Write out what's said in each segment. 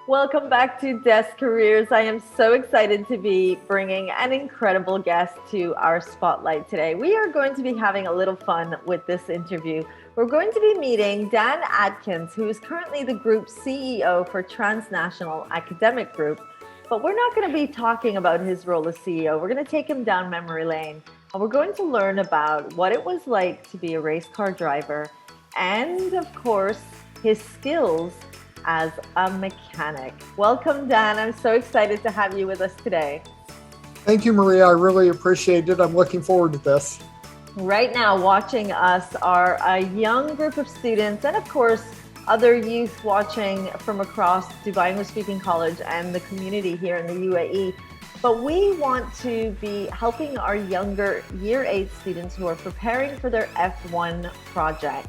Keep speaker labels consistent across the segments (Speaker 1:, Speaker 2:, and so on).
Speaker 1: Welcome back to Desk Careers. I am so excited to be bringing an incredible guest to our spotlight today. We are going to be having a little fun with this interview. We're going to be meeting Dan Adkins, who is currently the group CEO for Transnational Academic Group. But we're not going to be talking about his role as CEO. We're going to take him down memory lane, and we're going to learn about what it was like to be a race car driver and, of course, his skills as a mechanic. Welcome, Dan. I'm so excited to have you with us today.
Speaker 2: Thank you, Maria. I really appreciate it. I'm looking forward to this.
Speaker 1: Right now, watching us are a young group of students and, of course, other youth watching from across Dubai English Speaking College and the community here in the UAE. But we want to be helping our younger Year 8 students who are preparing for their F1 project.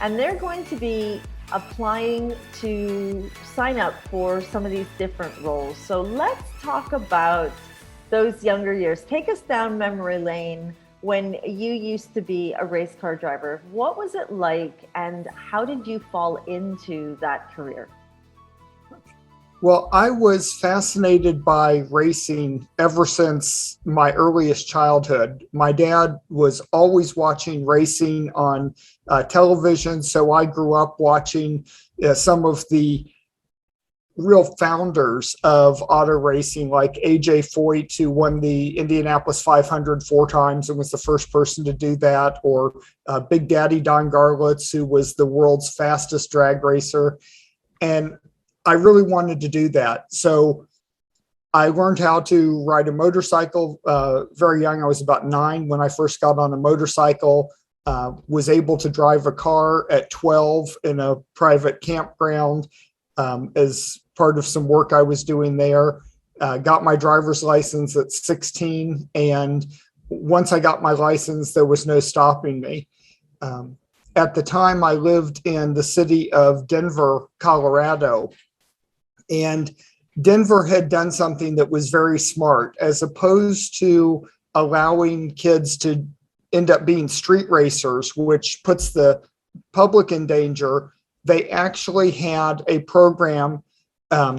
Speaker 1: And they're going to be applying to sign up for some of these different roles. So let's talk about those younger years. Take us down memory lane when you used to be a race car driver. What was it like and how did you fall into that career?
Speaker 2: Well, I was fascinated by racing ever since my earliest childhood. My dad was always watching racing on television, so I grew up watching some of the real founders of auto racing, like A.J. Foyt, who won the Indianapolis 500 4 times and was the first person to do that, or Big Daddy Don Garlits, who was the world's fastest drag racer. And I really wanted to do that. So I learned how to ride a motorcycle very young. I was about 9 when I first got on a motorcycle, was able to drive a car at 12 in a private campground as part of some work I was doing there. Got my driver's license at 16. And once I got my license, there was no stopping me. At the time, I lived in the city of Denver, Colorado. And Denver had done something that was very smart. As opposed to allowing kids to end up being street racers, which puts the public in danger, they actually had a program at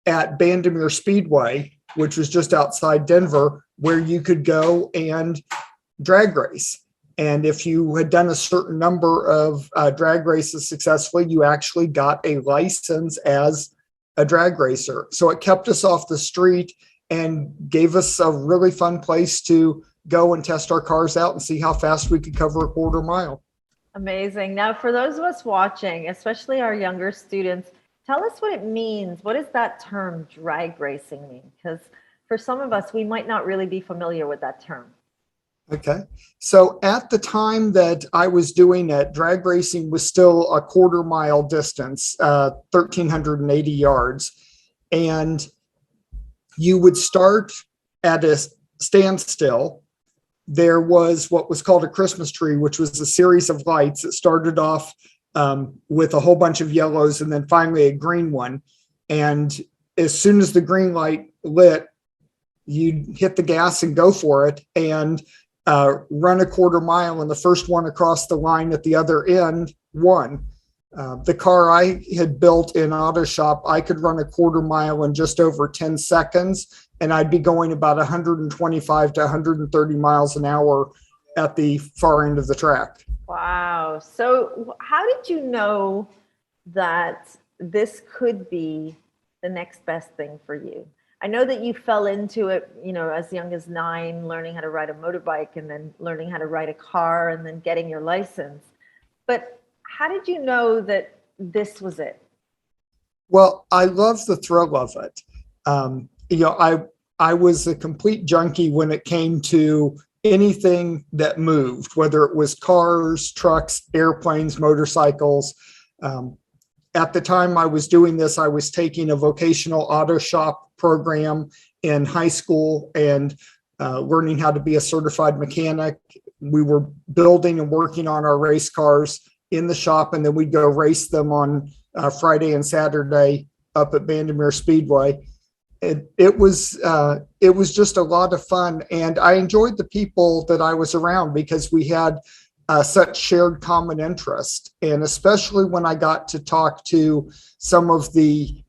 Speaker 2: Bandimere Speedway, which was just outside Denver, where you could go and drag race. And if you had done a certain number of drag races successfully, you actually got a license as a drag racer. So it kept us off the street and gave us a really fun place to go and test our cars out and see how fast we could cover a quarter mile.
Speaker 1: Amazing. Now, for those of us watching, especially our younger students, tell us what it means. What does that term drag racing mean? Because for some of us, we might not really be familiar with that term.
Speaker 2: Okay. So at the time that I was doing it, drag racing was still a quarter mile distance, 1,380 yards. And you would start at a standstill. There was what was called a Christmas tree, which was a series of lights that started off with a whole bunch of yellows and then finally a green one. And as soon as the green light lit, you'd hit the gas and go for it and run a quarter mile, and the first one across the line at the other end won. The car I had built in auto shop, I could run a quarter mile in just over 10 seconds, and I'd be going about 125 to 130 miles an hour at the far end of the track.
Speaker 1: Wow. So how did you know that this could be the next best thing for you? I know that you fell into it, as young as 9, learning how to ride a motorbike and then learning how to ride a car and then getting your license. But how did you know that this was it?
Speaker 2: Well, I love the thrill of it. I was a complete junkie when it came to anything that moved, whether it was cars, trucks, airplanes, motorcycles. At the time I was doing this, I was taking a vocational auto shop program in high school and learning how to be a certified mechanic. We were building and working on our race cars in the shop, and then we'd go race them on Friday and Saturday up at Bandimere Speedway. It was just a lot of fun, and I enjoyed the people that I was around because we had such shared common interest. And especially when I got to talk to some of the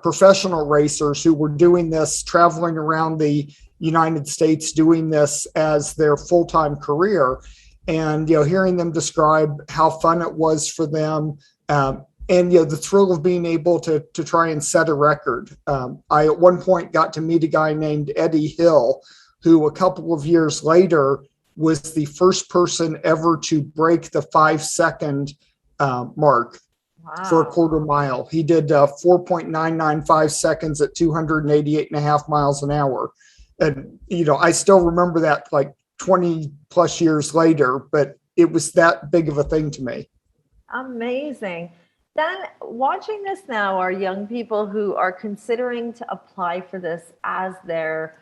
Speaker 2: professional racers who were doing this, traveling around the United States, doing this as their full-time career. And, hearing them describe how fun it was for them, and, the thrill of being able to try and set a record. I, at one point, got to meet a guy named Eddie Hill, who a couple of years later was the first person ever to break the 5-second mark. Wow. For a quarter mile. He did 4.995 seconds at 288.5 miles an hour. And, I still remember that like 20 plus years later, but it was that big of a thing to me.
Speaker 1: Amazing. Then watching this now are young people who are considering to apply for this as their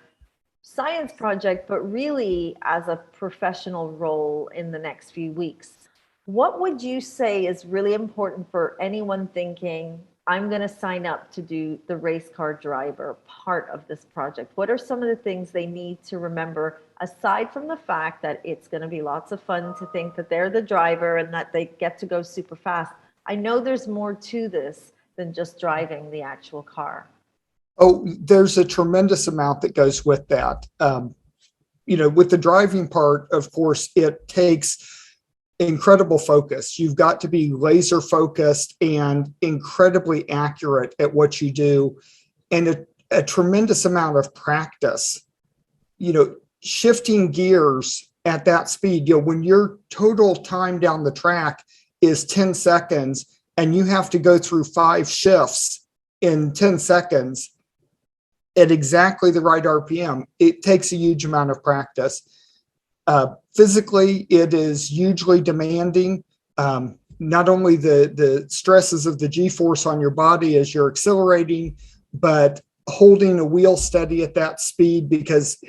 Speaker 1: science project, but really as a professional role in the next few weeks. What would you say is really important for anyone thinking, I'm going to sign up to do the race car driver part of this project? What are some of the things they need to remember, aside from the fact that it's going to be lots of fun to think that they're the driver and that they get to go super fast? I know there's more to this than just driving the actual car.
Speaker 2: Oh, there's a tremendous amount that goes with that. With the driving part, of course, it takes incredible focus. You've got to be laser focused and incredibly accurate at what you do, and a tremendous amount of practice. Shifting gears at that speed, when your total time down the track is 10 seconds and you have to go through 5 shifts in 10 seconds at exactly the right RPM, it takes a huge amount of practice. Physically, it is hugely demanding. Not only the stresses of the G-force on your body as you're accelerating, but holding a wheel steady at that speed, because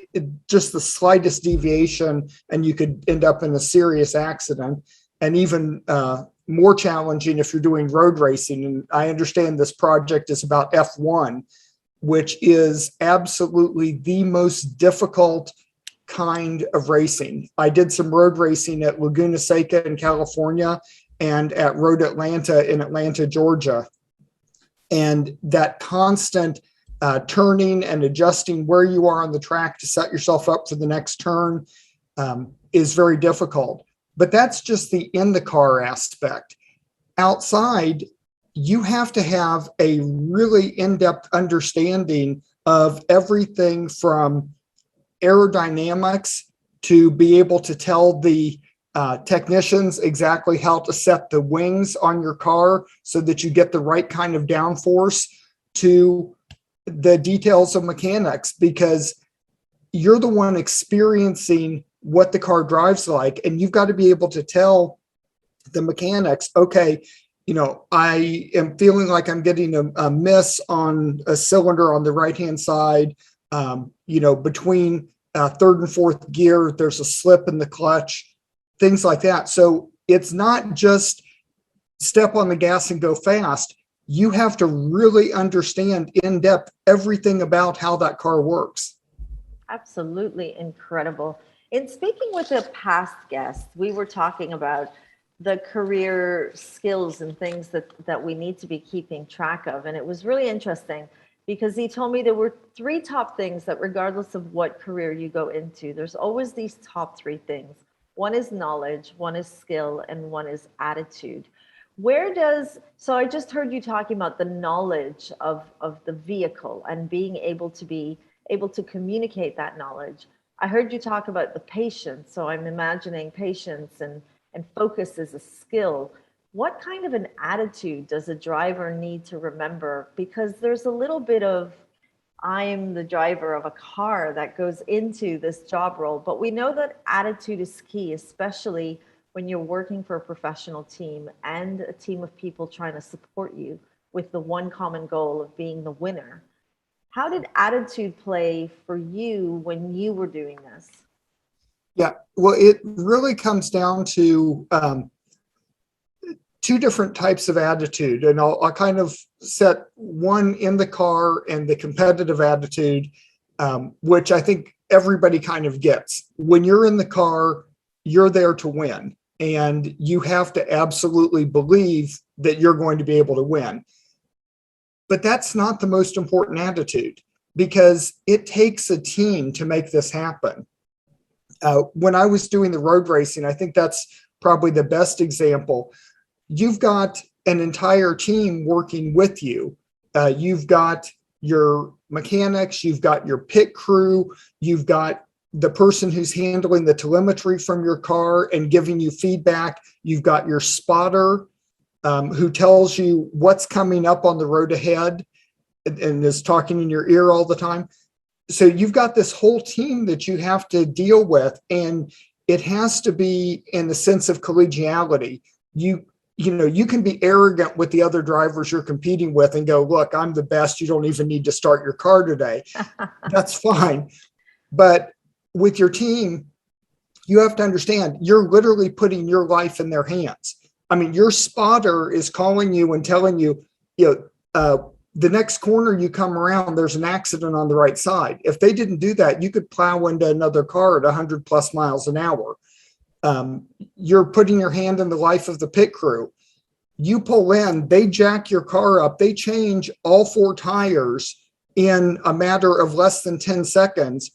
Speaker 2: just the slightest deviation and you could end up in a serious accident. And even more challenging if you're doing road racing. And I understand this project is about F1, which is absolutely the most difficult kind of racing. I did some road racing at Laguna Seca in California and at Road Atlanta in Atlanta, Georgia. And that constant turning and adjusting where you are on the track to set yourself up for the next turn is very difficult. But that's just the in the car aspect. Outside, you have to have a really in-depth understanding of everything from aerodynamics to be able to tell the technicians exactly how to set the wings on your car so that you get the right kind of downforce, to the details of mechanics, because you're the one experiencing what the car drives like, and you've got to be able to tell the mechanics, okay, I am feeling like I'm getting a miss on a cylinder on the right-hand side. Between third and fourth gear, there's a slip in the clutch, things like that. So it's not just step on the gas and go fast. You have to really understand in depth everything about how that car works.
Speaker 1: Absolutely incredible. In speaking with a past guest, we were talking about the career skills and things that we need to be keeping track of. And it was really interesting because he told me there were 3 top things that regardless of what career you go into, there's always these top 3 things. One is knowledge, one is skill, and one is attitude. So I just heard you talking about the knowledge of the vehicle and being able to communicate that knowledge. I heard you talk about the patience. So I'm imagining patience and focus is a skill. What kind of an attitude does a driver need to remember? Because there's a little bit of, I'm the driver of a car that goes into this job role, but we know that attitude is key, especially when you're working for a professional team and a team of people trying to support you with the one common goal of being the winner. How did attitude play for you when you were doing this?
Speaker 2: Yeah, well, it really comes down to 2 different types of attitude. And I'll kind of set one in the car and the competitive attitude, which I think everybody kind of gets. When you're in the car, you're there to win. And you have to absolutely believe that you're going to be able to win. But that's not the most important attitude, because it takes a team to make this happen. When I was doing the road racing, I think that's probably the best example. You've got an entire team working with you. You've got your mechanics, you've got your pit crew, you've got the person who's handling the telemetry from your car and giving you feedback. You've got your spotter who tells you what's coming up on the road ahead and is talking in your ear all the time. So you've got this whole team that you have to deal with, and it has to be in the sense of collegiality. You can be arrogant with the other drivers you're competing with and go, look, I'm the best. You don't even need to start your car today. That's fine. But with your team, you have to understand you're literally putting your life in their hands. I mean, your spotter is calling you and telling you, the next corner you come around, there's an accident on the right side. If they didn't do that, you could plow into another car at 100 plus miles an hour. You're putting your hand in the life of the pit crew. You pull in, they jack your car up, they change all 4 tires in a matter of less than 10 seconds.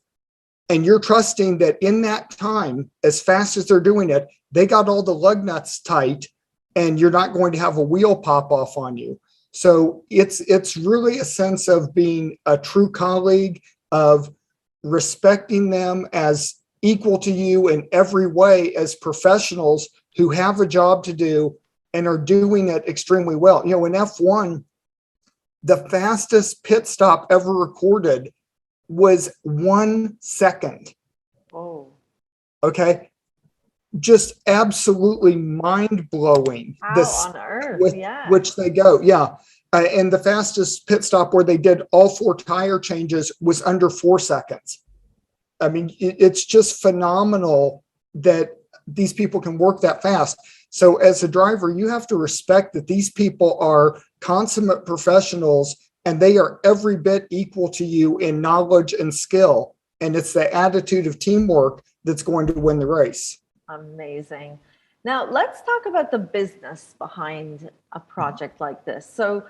Speaker 2: And you're trusting that in that time, as fast as they're doing it, they got all the lug nuts tight and you're not going to have a wheel pop off on you. So it's really a sense of being a true colleague, of respecting them as equal to you in every way as professionals who have a job to do and are doing it extremely well. In F1, the fastest pit stop ever recorded was 1 second.
Speaker 1: Oh.
Speaker 2: Okay. Just absolutely mind-blowing.
Speaker 1: How on earth?
Speaker 2: Which they go. Yeah. And the fastest pit stop where they did all 4 tire changes was under 4 seconds. I mean, it's just phenomenal that these people can work that fast. So as a driver, you have to respect that these people are consummate professionals and they are every bit equal to you in knowledge and skill. And it's the attitude of teamwork that's going to win the race.
Speaker 1: Amazing. Now, let's talk about the business behind a project like this. So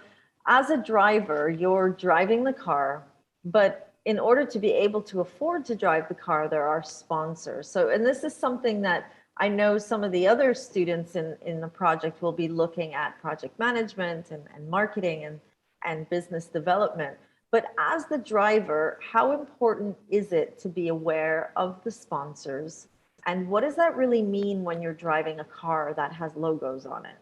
Speaker 1: as a driver, you're driving the car, but in order to be able to afford to drive the car, there are sponsors. So, and this is something that I know some of the other students in the project will be looking at project management and marketing and business development. But as the driver, how important is it to be aware of the sponsors? And what does that really mean when you're driving a car that has logos on it?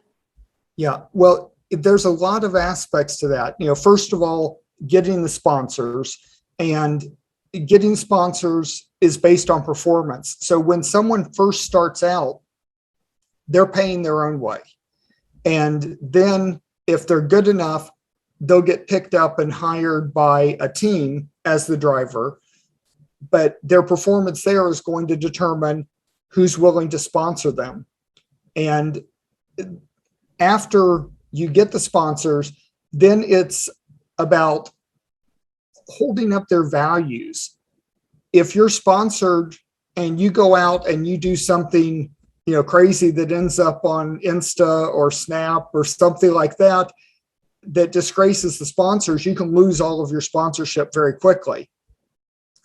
Speaker 2: Yeah, well, there's a lot of aspects to that. First of all, getting the sponsors, and getting sponsors is based on performance. So when someone first starts out, they're paying their own way. And then if they're good enough, they'll get picked up and hired by a team as the driver. But their performance there is going to determine who's willing to sponsor them. And after you get the sponsors, then it's about holding up their values. If you're sponsored and you go out and you do something, crazy that ends up on Insta or Snap or something like that, that disgraces the sponsors, you can lose all of your sponsorship very quickly.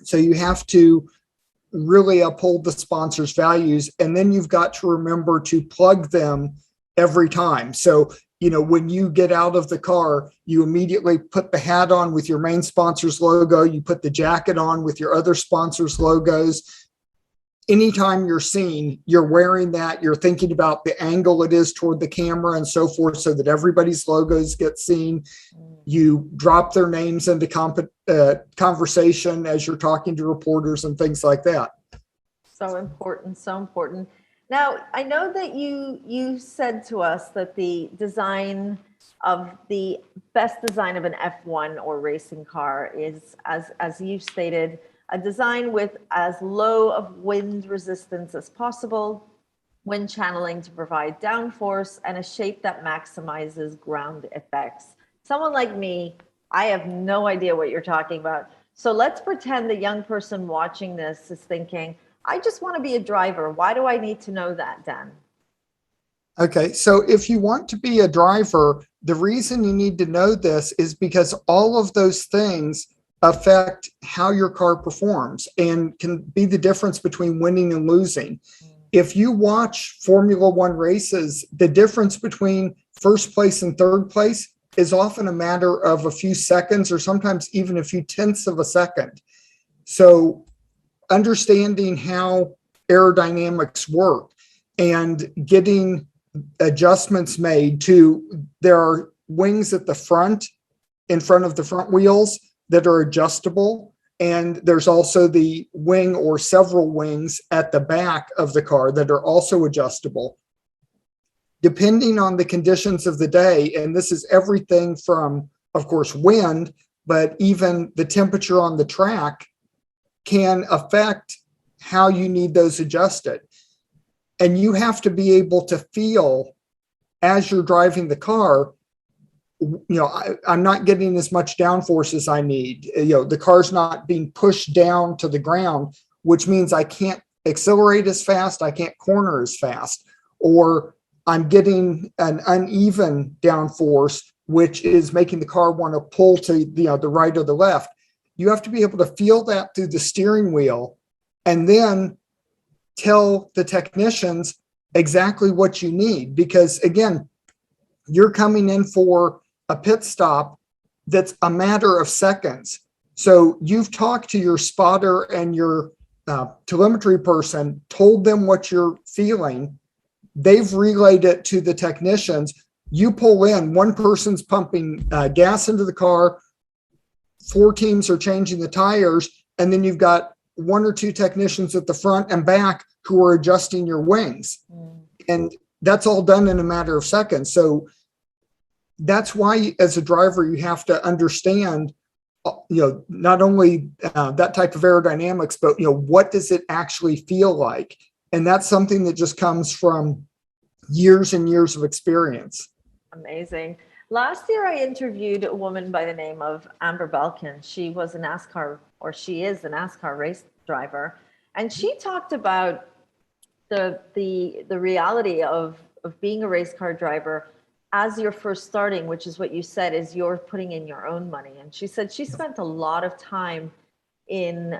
Speaker 2: So you have to really uphold the sponsors' values. And then you've got to remember to plug them every time. So, when you get out of the car, you immediately put the hat on with your main sponsor's logo. You put the jacket on with your other sponsors' logos. Anytime you're seen, you're wearing that. You're thinking about the angle it is toward the camera and so forth so that everybody's logos get seen. You drop their names into conversation as you're talking to reporters and things like that.
Speaker 1: So important, so important. Now, I know that you said to us that the best design of an F1 or racing car is, as you stated, a design with as low of wind resistance as possible, wind channeling to provide downforce, and a shape that maximizes ground effects. Someone like me, I have no idea what you're talking about. So let's pretend the young person watching this is thinking, I just want to be a driver. Why do I need to know that, Dan?
Speaker 2: Okay, so if you want to be a driver, the reason you need to know this is because all of those things affect how your car performs and can be the difference between winning and losing. If you watch Formula One races, the difference between first place and third place is often a matter of a few seconds or sometimes even a few tenths of a second. So understanding how aerodynamics work and getting adjustments made to, there are wings at the front, in front of the front wheels, that are adjustable. And there's also the wing or several wings at the back of the car that are also adjustable. Depending on the conditions of the day, and this is everything from, of course, wind, but even the temperature on the track can affect how you need those adjusted. And you have to be able to feel as you're driving the car, I'm not getting as much downforce as I need. The car's not being pushed down to the ground, which means I can't accelerate as fast, I can't corner as fast, or I'm getting an uneven downforce, which is making the car want to pull to the right or the left. You have to be able to feel that through the steering wheel and then tell the technicians exactly what you need. Because again, you're coming in for a pit stop that's a matter of seconds. So you've talked to your spotter and your telemetry person, told them what you're feeling. They've relayed it to the technicians. You pull in, one person's pumping gas into the car, 4 teams are changing the tires, and then you've got 1 or 2 technicians at the front and back who are adjusting your wings. And that's all done in a matter of seconds. So that's why, as a driver, you have to understand, not only that type of aerodynamics, but, what does it actually feel like? And that's something that just comes from years and years of experience.
Speaker 1: Amazing. Last year, I interviewed a woman by the name of Amber Belkin. She was a NASCAR, or she is a NASCAR race driver. And she talked about the reality of being a race car driver as you're first starting, which is what you said, is you're putting in your own money. And she said she spent a lot of time in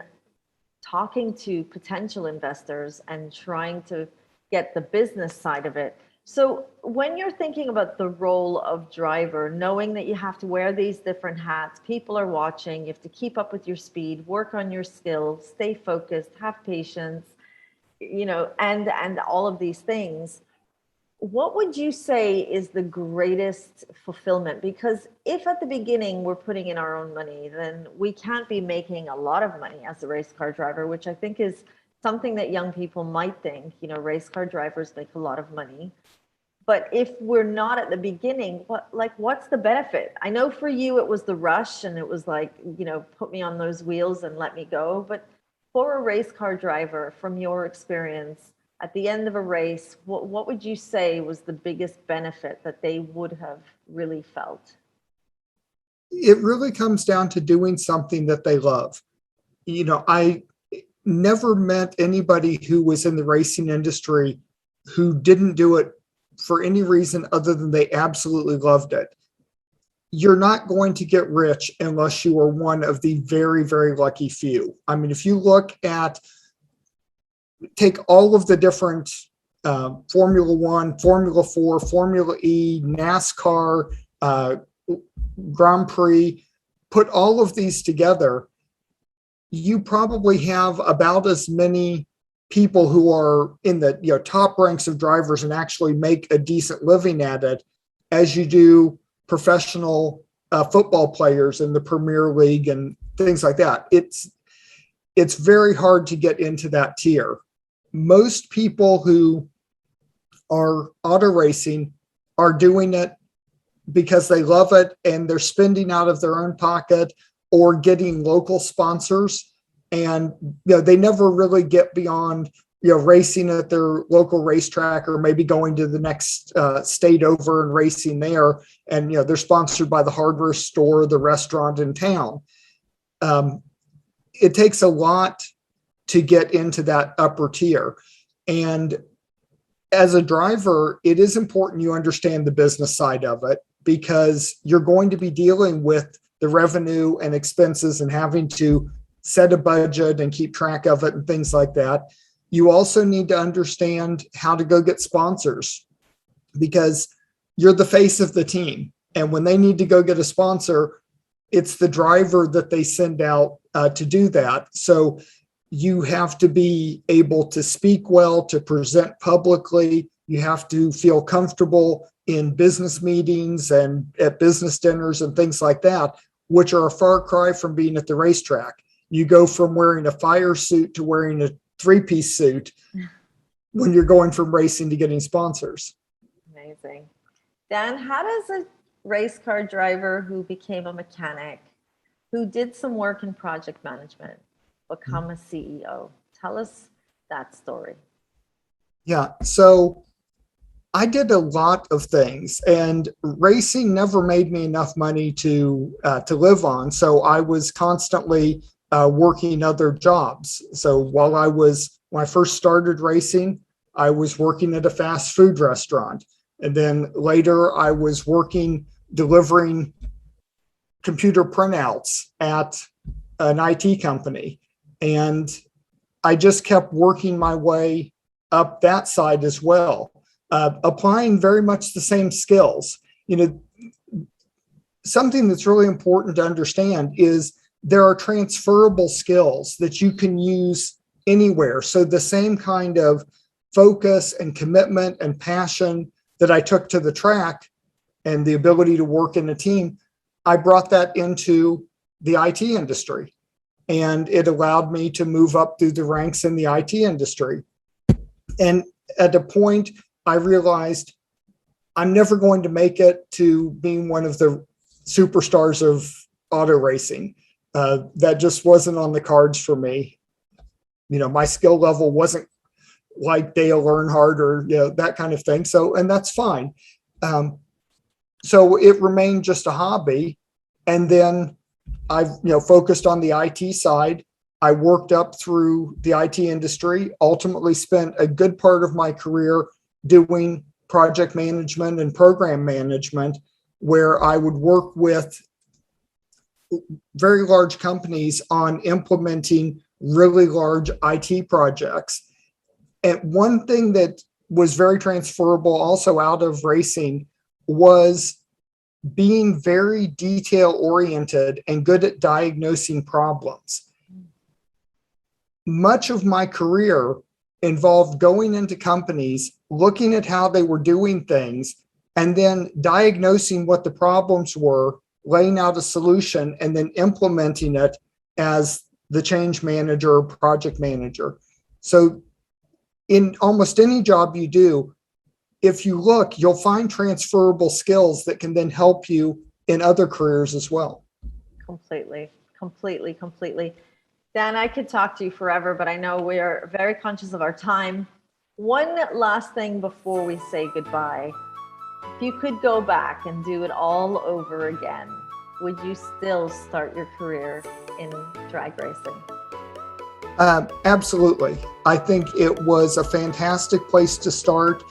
Speaker 1: talking to potential investors and trying to get the business side of it. So when you're thinking about the role of driver, knowing that you have to wear these different hats, people are watching, you have to keep up with your speed, work on your skills, stay focused, have patience, and all of these things, what would you say is the greatest fulfillment? Because if at the beginning we're putting in our own money, then we can't be making a lot of money as a race car driver, which I think is something that young people might think, race car drivers make a lot of money. But if we're not at the beginning, what's the benefit? I know for you, it was the rush and it was like, put me on those wheels and let me go. But for a race car driver, from your experience, at the end of a race, what would you say was the biggest benefit that they would have really felt?
Speaker 2: It really comes down to doing something that they love. I never met anybody who was in the racing industry who didn't do it for any reason other than they absolutely loved it. You're not going to get rich unless you are one of the very, very lucky few. I mean, if you look at, take all of the different Formula One, Formula 4, Formula E, NASCAR, Grand Prix, put all of these together, you probably have about as many people who are in the top ranks of drivers and actually make a decent living at it as you do professional football players in the Premier League and things like that. It's very hard to get into that tier. Most people who are auto racing are doing it because they love it and they're spending out of their own pocket or getting local sponsors. And they never really get beyond racing at their local racetrack or maybe going to the next state over and racing there. And they're sponsored by the hardware store, the restaurant in town. It takes a lot to get into that upper tier. And as a driver, it is important you understand the business side of it, because you're going to be dealing with the revenue and expenses and having to set a budget and keep track of it and things like that. You also need to understand how to go get sponsors, because you're the face of the team. And when they need to go get a sponsor, it's the driver that they send out to do that. So you have to be able to speak well, to present publicly. You have to feel comfortable in business meetings and at business dinners and things like that, which are a far cry from being at the racetrack. You go from wearing a fire suit to wearing a three-piece suit when you're going from racing to getting sponsors.
Speaker 1: Amazing. Dan, how does a race car driver who became a mechanic, who did some work in project management, become a CEO? Tell us that story.
Speaker 2: Yeah, so I did a lot of things, and racing never made me enough money to live on. So I was constantly working other jobs. So when I first started racing, I was working at a fast food restaurant. And then later I was delivering computer printouts at an IT company. And I just kept working my way up that side as well, applying very much the same skills. Something that's really important to understand is there are transferable skills that you can use anywhere. So the same kind of focus and commitment and passion that I took to the track and the ability to work in a team, I brought that into the IT industry. And it allowed me to move up through the ranks in the IT industry. And at a point, I realized I'm never going to make it to being one of the superstars of auto racing. That just wasn't on the cards for me. My skill level wasn't like Dale Earnhardt or that kind of thing. So, and that's fine. So it remained just a hobby. And then I've focused on the IT side. I worked up through the IT industry, ultimately spent a good part of my career doing project management and program management, where I would work with very large companies on implementing really large IT projects. And one thing that was very transferable also out of racing was being very detail oriented and good at diagnosing problems. Much of my career involved going into companies, looking at how they were doing things, and then diagnosing what the problems were, laying out a solution, and then implementing it as the change manager or project manager. So in almost any job you do, if you look, you'll find transferable skills that can then help you in other careers as well. Completely.
Speaker 1: Dan, I could talk to you forever, but I know we are very conscious of our time. One last thing before we say goodbye. If you could go back and do it all over again, would you still start your career in drag racing?
Speaker 2: Absolutely. I think it was a fantastic place to start.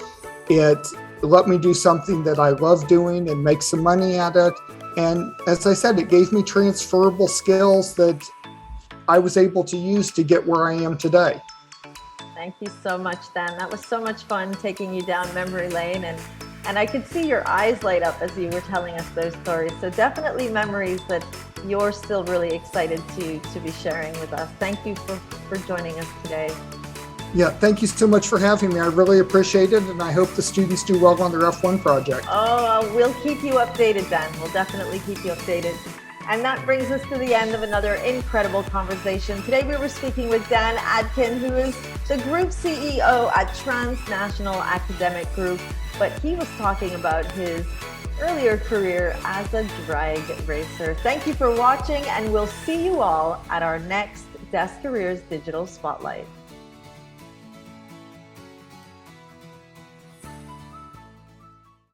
Speaker 2: It let me do something that I love doing and make some money at it. And as I said, it gave me transferable skills that I was able to use to get where I am today.
Speaker 1: Thank you so much, Dan. That was so much fun taking you down memory lane, and I could see your eyes light up as you were telling us those stories. So definitely memories that you're still really excited to be sharing with us. Thank you for joining us today.
Speaker 2: Yeah, thank you so much for having me. I really appreciate it, and I hope the students do well on their F1 project.
Speaker 1: Oh, we'll keep you updated, Dan. We'll definitely keep you updated. And that brings us to the end of another incredible conversation. Today we were speaking with Dan Adkins, who is the Group CEO at Transnational Academic Group, but he was talking about his earlier career as a drag racer. Thank you for watching, and we'll see you all at our next Desk Careers Digital Spotlight.